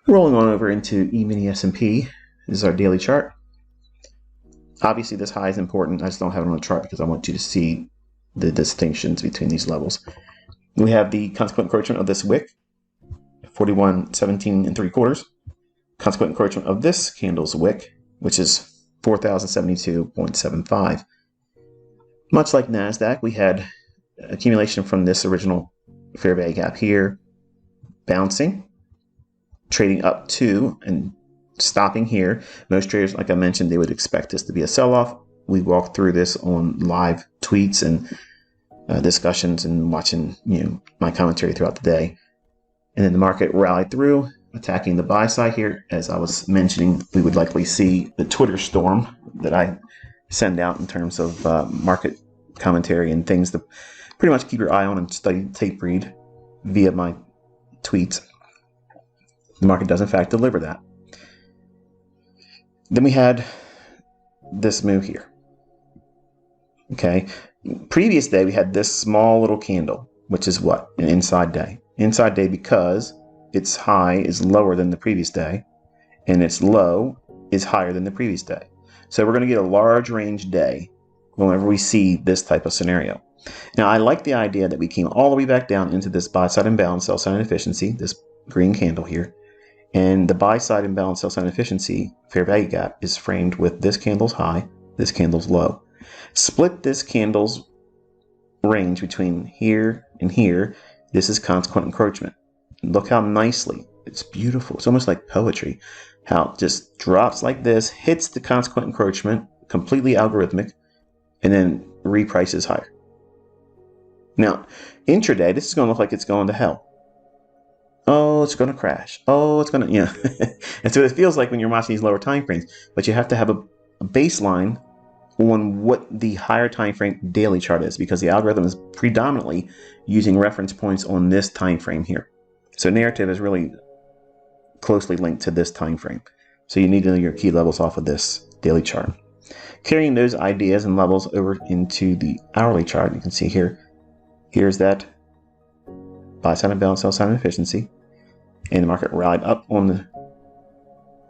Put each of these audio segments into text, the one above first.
Rolling on over into E-mini S&P. This is our daily chart. Obviously, this high is important. I just don't have it on the chart because I want you to see the distinctions between these levels. We have the consequent encroachment of this wick, 41.17 3/4. Consequent encroachment of this candle's wick, which is 4,072.75. Much like NASDAQ, we had accumulation from this original fair value gap here, bouncing, trading up to and stopping here. Most traders, like I mentioned, they would expect this to be a sell-off. We walked through this on live tweets and discussions and watching my commentary throughout the day. And then the market rallied through, attacking the buy side here. As I was mentioning, we would likely see the Twitter storm that I send out in terms of market commentary and things to pretty much keep your eye on and study tape read via my tweets. The market does in fact deliver that. Then we had this move here. Okay. Previous day we had this small little candle, which is what? An inside day. Inside day because its high is lower than the previous day and its low is higher than the previous day. So we're going to get a large range day whenever we see this type of scenario. Now I like the idea that we came all the way back down into this buy side imbalance, sell side inefficiency, this green candle here. And the buy side imbalance, sell side inefficiency fair value gap is framed with this candle's high, this candle's low. Split this candle's range between here and here. This is consequent encroachment. Look how nicely, it's beautiful. It's almost like poetry. How it just drops like this, hits the consequent encroachment, completely algorithmic, and then reprices higher. Now, intraday, this is going to look like it's going to hell. Oh, it's going to crash. Oh, it's going to, And so it feels like when you're watching these lower time frames, but you have to have a baseline on what the higher time frame daily chart is, because the algorithm is predominantly using reference points on this time frame here. So narrative is really closely linked to this time frame. So you need to know your key levels off of this daily chart. Carrying those ideas and levels over into the hourly chart, you can see here, here's that buy side imbalance, sell side inefficiency, and the market rallied up on the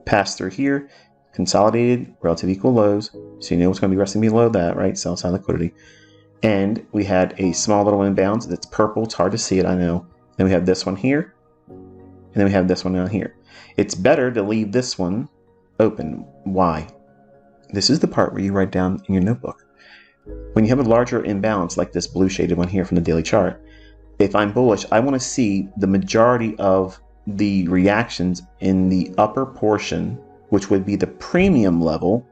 pass through here, consolidated, relative equal lows, so you know what's going to be resting below that, right? Sell side liquidity. And we had a small little imbalance that's purple. It's hard to see it, I know. Then we have this one here, and then we have this one down here. It's better to leave this one open. Why? This is the part where you write down in your notebook. When you have a larger imbalance like this blue shaded one here from the daily chart, if I'm bullish, I want to see the majority of the reactions in the upper portion, which would be the premium level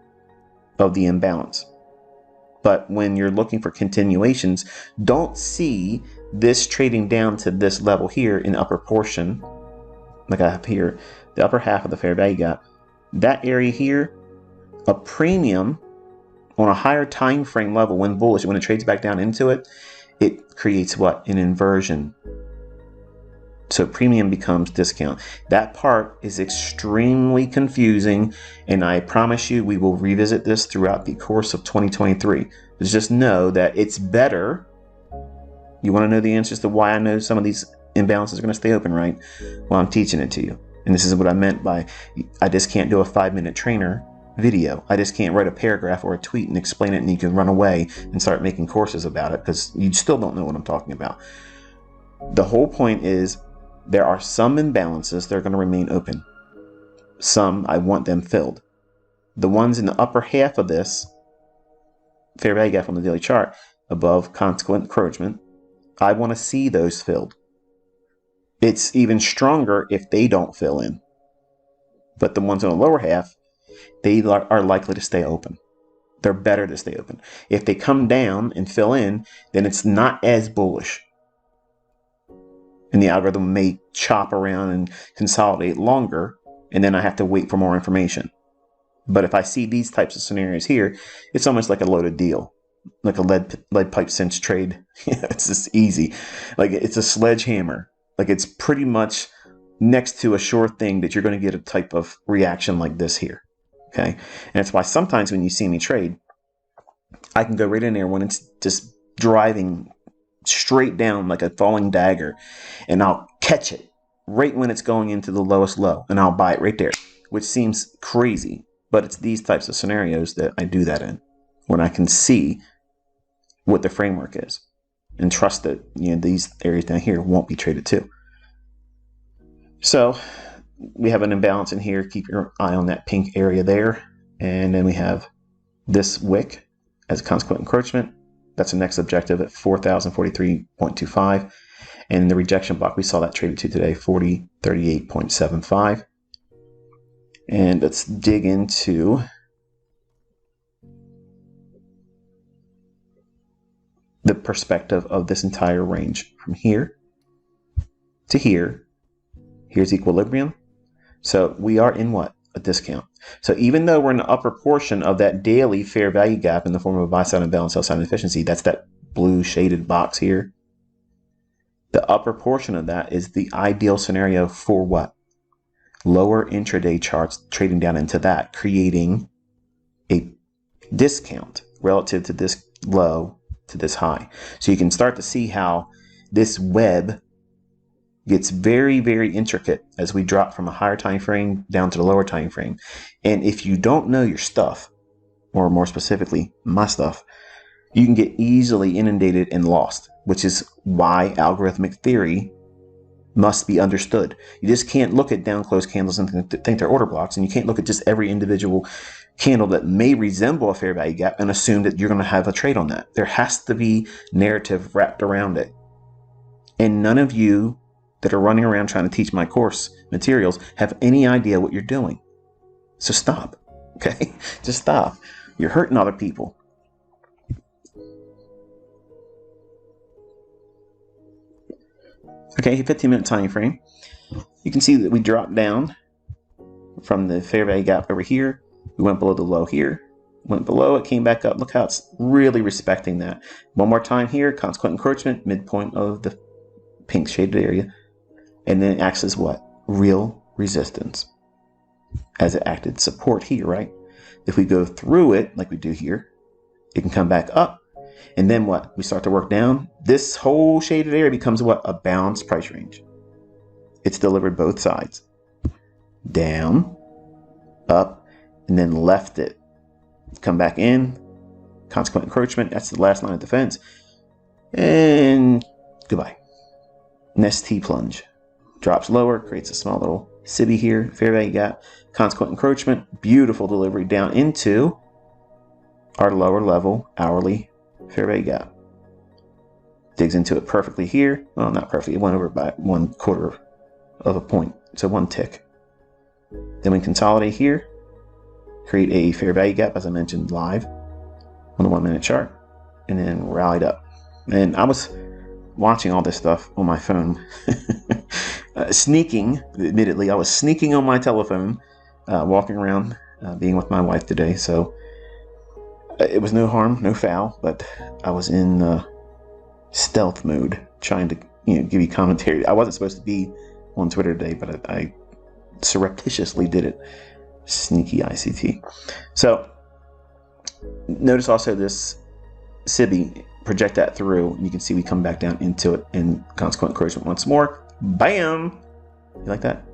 of the imbalance. But when you're looking for continuations, don't see this trading down to this level here in the upper portion, like I have here, the upper half of the fair value gap. That area here, a premium on a higher time frame level when bullish, when it trades back down into it, it creates what? An inversion. So premium becomes discount. That part is extremely confusing, and I promise you we will revisit this throughout the course of 2023. But just know that it's better. You want to know the answers to why I know some of these imbalances are going to stay open, right? Well, I'm teaching it to you. And this is what I meant by I just can't do a 5-minute trainer video. I just can't write a paragraph or a tweet and explain it and you can run away and start making courses about it because you still don't know what I'm talking about. The whole point is there are some imbalances that are going to remain open. Some, I want them filled. The ones in the upper half of this fair value gap on the daily chart above consequent encroachment, I want to see those filled. It's even stronger if they don't fill in. But the ones on the lower half, they are likely to stay open. They're better to stay open. If they come down and fill in, then it's not as bullish. And the algorithm may chop around and consolidate longer, and then I have to wait for more information. But if I see these types of scenarios here, it's almost like a loaded deal, like a lead pipe cinch trade. It's just easy. Like it's a sledgehammer. Like it's pretty much next to a sure thing that you're going to get a type of reaction like this here. Okay. And that's why sometimes when you see me trade, I can go right in there when it's just driving straight down like a falling dagger, and I'll catch it right when it's going into the lowest low, and I'll buy it right there, which seems crazy, but it's these types of scenarios that I do that in, when I can see what the framework is and trust that these areas down here won't be traded too. So we have an imbalance in here. Keep your eye on that pink area there. And then we have this wick as consequent encroachment. That's the next objective at 4,043.25. And the rejection block, we saw that traded to today, 4038.75. And let's dig into the perspective of this entire range from here to here. Here's equilibrium. So we are in what? A discount. So even though we're in the upper portion of that daily fair value gap in the form of a buy side imbalance, sell side inefficiency, that's that blue shaded box here. The upper portion of that is the ideal scenario for what? Lower intraday charts trading down into that, creating a discount relative to this low to this high. So you can start to see how this web gets very, very intricate as we drop from a higher time frame down to the lower time frame. And if you don't know your stuff, or more specifically, my stuff, you can get easily inundated and lost, which is why algorithmic theory must be understood. You just can't look at down close candles and think they're order blocks, and you can't look at just every individual candle that may resemble a fair value gap and assume that you're going to have a trade on that. There has to be narrative wrapped around it. And none of you that are running around trying to teach my course materials have any idea what you're doing. So stop, okay? Just stop. You're hurting other people. Okay, 15-minute time frame. You can see that we dropped down from the fair value gap over here. We went below the low here. Went below it, came back up. Look how it's really respecting that. One more time here, consequent encroachment, midpoint of the pink shaded area. And then it acts as what? Real resistance. As it acted support here, right? If we go through it, like we do here, it can come back up. And then what? We start to work down. This whole shaded area becomes what? A balanced price range. It's delivered both sides. Down, up, and then left it. Come back in. Consequent encroachment. That's the last line of defense. And goodbye. Next T plunge. Drops lower, creates a small little SIBI here, fair value gap, consequent encroachment, beautiful delivery down into our lower level hourly fair value gap. Digs into it perfectly here. Well, not perfectly, it went over by 1/4 of a point, so one tick. Then we consolidate here, create a fair value gap, as I mentioned live on the 1-minute chart, and then rallied up. And I was watching all this stuff on my phone. Sneaking, admittedly, I was sneaking on my telephone, walking around, being with my wife today. So it was no harm, no foul, but I was in stealth mode, trying to give you commentary. I wasn't supposed to be on Twitter today, but I surreptitiously did it. Sneaky ICT. So notice also this SIBI, project that through, and you can see we come back down into it in consequent encroachment once more. Bam! You like that?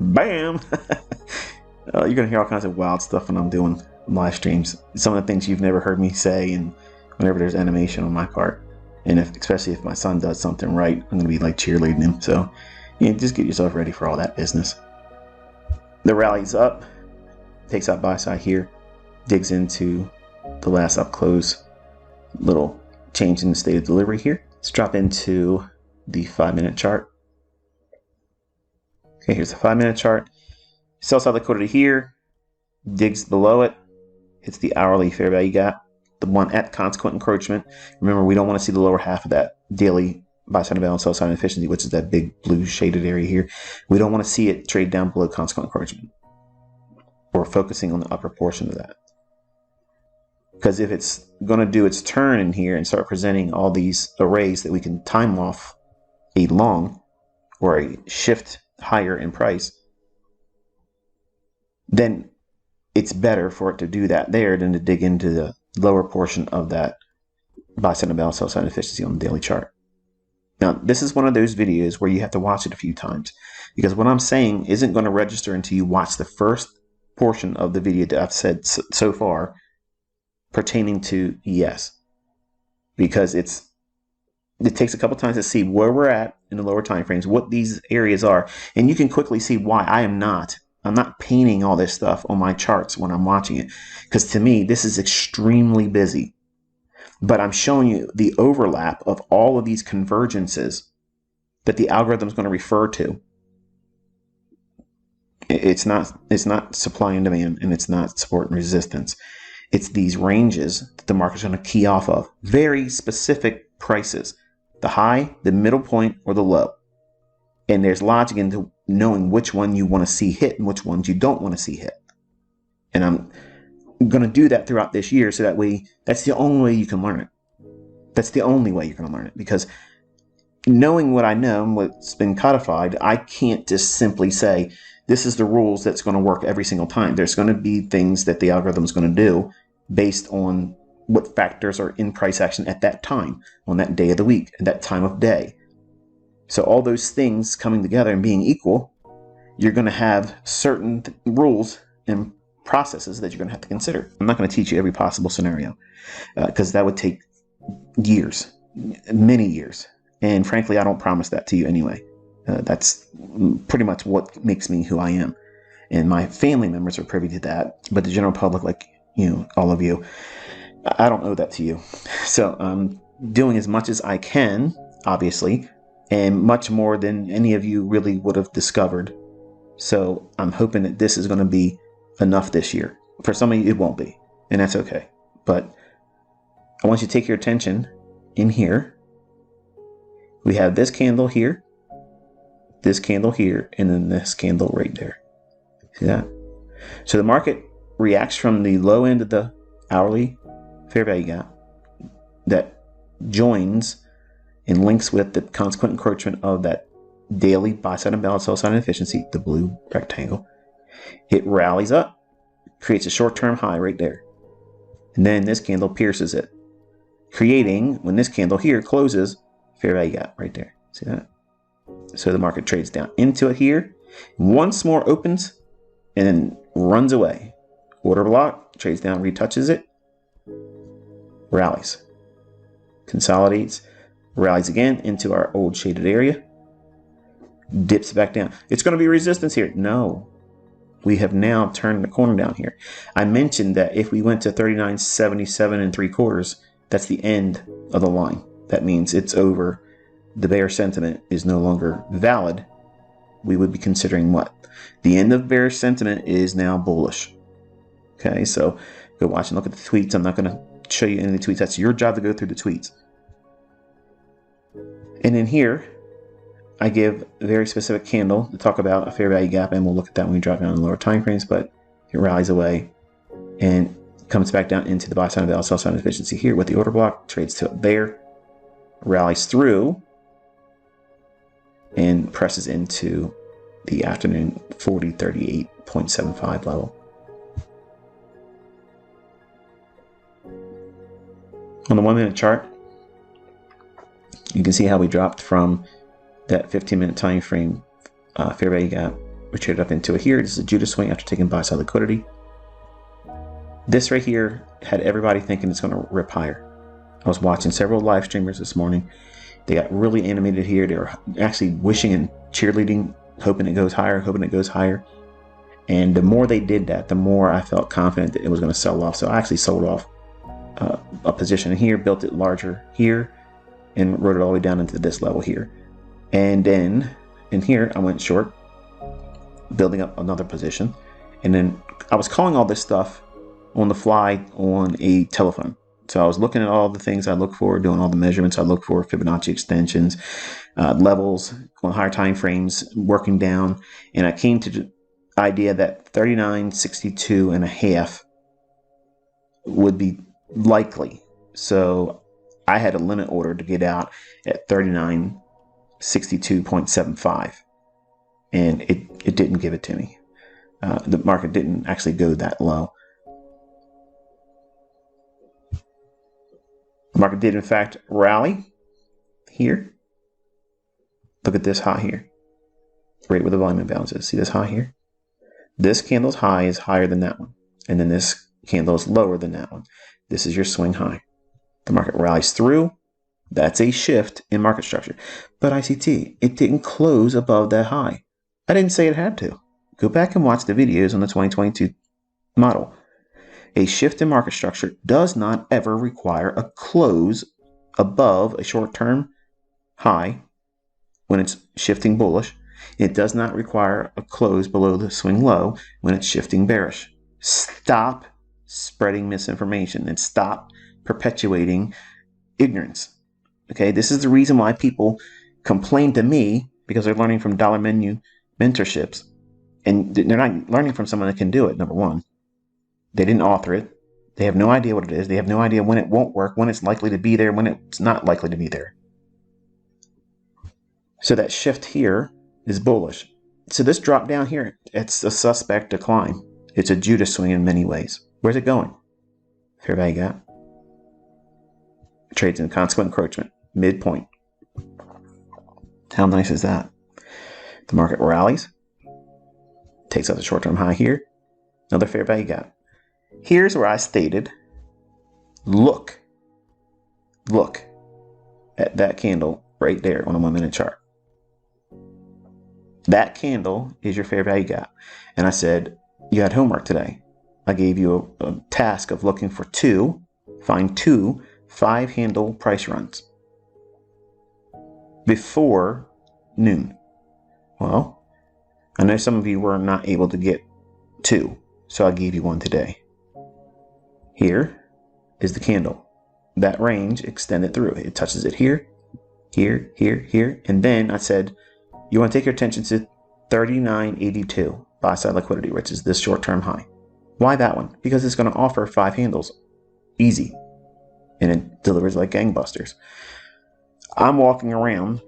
Bam! You're going to hear all kinds of wild stuff when I'm doing live streams. Some of the things you've never heard me say, and whenever there's animation on my part. And especially if my son does something right, I'm going to be like cheerleading him. So, just get yourself ready for all that business. The rally's up, takes out buy side here, digs into the last up close, little change in the state of delivery here. Let's drop into the 5-minute chart. Okay, here's the 5-minute chart. Sell side liquidity here, digs below it, hits the hourly fair value gap, the one at consequent encroachment. Remember, we don't want to see the lower half of that daily buy side imbalance, sell side inefficiency, which is that big blue shaded area here. We don't want to see it trade down below consequent encroachment. We're focusing on the upper portion of that. Because if it's going to do its turn in here and start presenting all these arrays that we can time off a long or a shift higher in price, then it's better for it to do that there than to dig into the lower portion of that buy side imbalance, sell side inefficiency on the daily chart. Now, this is one of those videos where you have to watch it a few times, because what I'm saying isn't going to register until you watch the first portion of the video that I've said so far pertaining to ES, because it takes a couple times to see where we're at in the lower time frames, what these areas are, and you can quickly see why I'm not painting all this stuff on my charts when I'm watching it, because to me this is extremely busy. But I'm showing you the overlap of all of these convergences that the algorithm is going to refer to. It's not supply and demand, and it's not support and resistance. It's these ranges that the market's going to key off of. Very specific prices. The high, the middle point, or the low. And there's logic into knowing which one you want to see hit and which ones you don't want to see hit. And I'm going to do that throughout this year, so that way, that's the only way you can learn it. That's the only way you're going to learn it, because knowing what I know and what's been codified, I can't just simply say, this is the rules that's going to work every single time. There's going to be things that the algorithm is going to do based on what factors are in price action at that time, on that day of the week, at that time of day. So all those things coming together and being equal, you're going to have certain rules and processes that you're going to have to consider. I'm not going to teach you every possible scenario, because that would take years, many years. And frankly, I don't promise that to you anyway. That's pretty much what makes me who I am. And my family members are privy to that. But the general public, like all of you, I don't owe that to you. So I'm doing as much as I can, obviously, and much more than any of you really would have discovered. So I'm hoping that this is going to be enough this year. For some of you, it won't be, and that's okay. But I want you to take your attention in here. We have this candle here, this candle here, and then this candle right there. See that? So the market reacts from the low end of the hourly fair value gap that joins and links with the consequent encroachment of that daily buy side imbalance, sell side inefficiency, the blue rectangle. It rallies up, creates a short-term high right there. And then this candle pierces it, creating, when this candle here closes, fair value gap right there. See that? So the market trades down into it here. Once more opens and then runs away. Order block, trades down, retouches it, rallies, consolidates, rallies again into our old shaded area, dips back down. It's going to be resistance here. No, we have now turned the corner down here. I mentioned that if we went to 39.77 3/4, that's the end of the line. That means it's over. The bear sentiment is no longer valid. We would be considering what? The end of bearish sentiment is now bullish. Okay, so go watch and look at the tweets. I'm not going to show you any of the tweets. That's your job to go through the tweets. And in here, I give a very specific candle to talk about a fair value gap, and we'll look at that when we drop down in the lower time frames, but it rallies away and comes back down into the buy side of the sell side efficiency here with the order block, trades to it there, rallies through, and presses into the afternoon 4038.75 level. On the 1 minute chart, you can see how we dropped from that 15-minute time frame fair value gap. We traded up into it here. This is a Judas swing after taking buy side liquidity. This right here had everybody thinking it's going to rip higher. I was watching several live streamers this morning. They got really animated here. They were actually wishing and cheerleading, hoping it goes higher, hoping it goes higher. And the more they did that, the more I felt confident that it was going to sell off. So I actually sold off a position here, built it larger here, and wrote it all the way down into this level here. And then in here, I went short, building up another position. And then I was calling all this stuff on the fly on a telephone. So I was looking at all the things I look for, doing all the measurements I look for, Fibonacci extensions, levels on higher time frames, working down. And I came to the idea that 39.62.5 would be likely. So I had a limit order to get out at 39.62.75. And it didn't give it to me. The market didn't actually go that low. The market did, in fact, rally here. Look at this high here, right where the volume imbalance is. See this high here? This candle's high is higher than that one. And then this candle is lower than that one. This is your swing high. The market rallies through. That's a shift in market structure. But ICT, it didn't close above that high. I didn't say it had to. Go back and watch the videos on the 2022 model. A shift in market structure does not ever require a close above a short-term high when it's shifting bullish. It does not require a close below the swing low when it's shifting bearish. Stop spreading misinformation and stop perpetuating ignorance. Okay, this is the reason why people complain to me, because they're learning from dollar menu mentorships, and they're not learning from someone that can do it. Number one, they didn't author it. They have no idea what it is. They have no idea when it won't work, when it's likely to be there, when it's not likely to be there. So that shift here is bullish. So this drop down here, it's a suspect decline. It's a Judas swing in many ways. Where's it going? Fair value gap. Trades in consequent encroachment. Midpoint. How nice is that? The market rallies. Takes out the short-term high here. Another fair value gap. Here's where I stated, look at that candle right there on a 1 minute chart. That candle is your fair value gap. And I said, you had homework today. I gave you a task of looking for find two 5-handle price runs before noon. Well, I know some of you were not able to get 2, so I gave you one today. Here is the candle. That range extended through. It touches it here, here, here, here. And then I said, you want to take your attention to 39.82 buy side liquidity, which is this short-term high. Why that one? Because it's going to offer 5 handles. Easy. And it delivers like gangbusters. I'm walking around.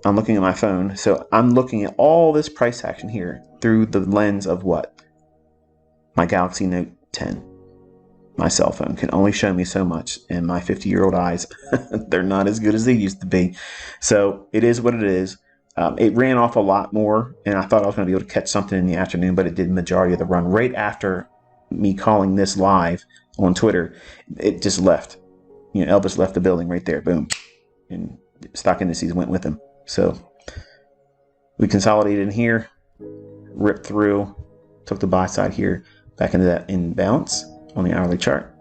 I'm looking at my phone. So I'm looking at all this price action here through the lens of what? My Galaxy Note 10. My cell phone can only show me so much. And my 50-year-old eyes, they're not as good as they used to be. So it is what it is. It ran off a lot more, and I thought I was going to be able to catch something in the afternoon, but it did the majority of the run. Right after me calling this live on Twitter, it just left. You know, Elvis left the building right there, boom. And stock indices went with him. So we consolidated in here, ripped through, took the buy side here, back into that imbalance on the hourly chart.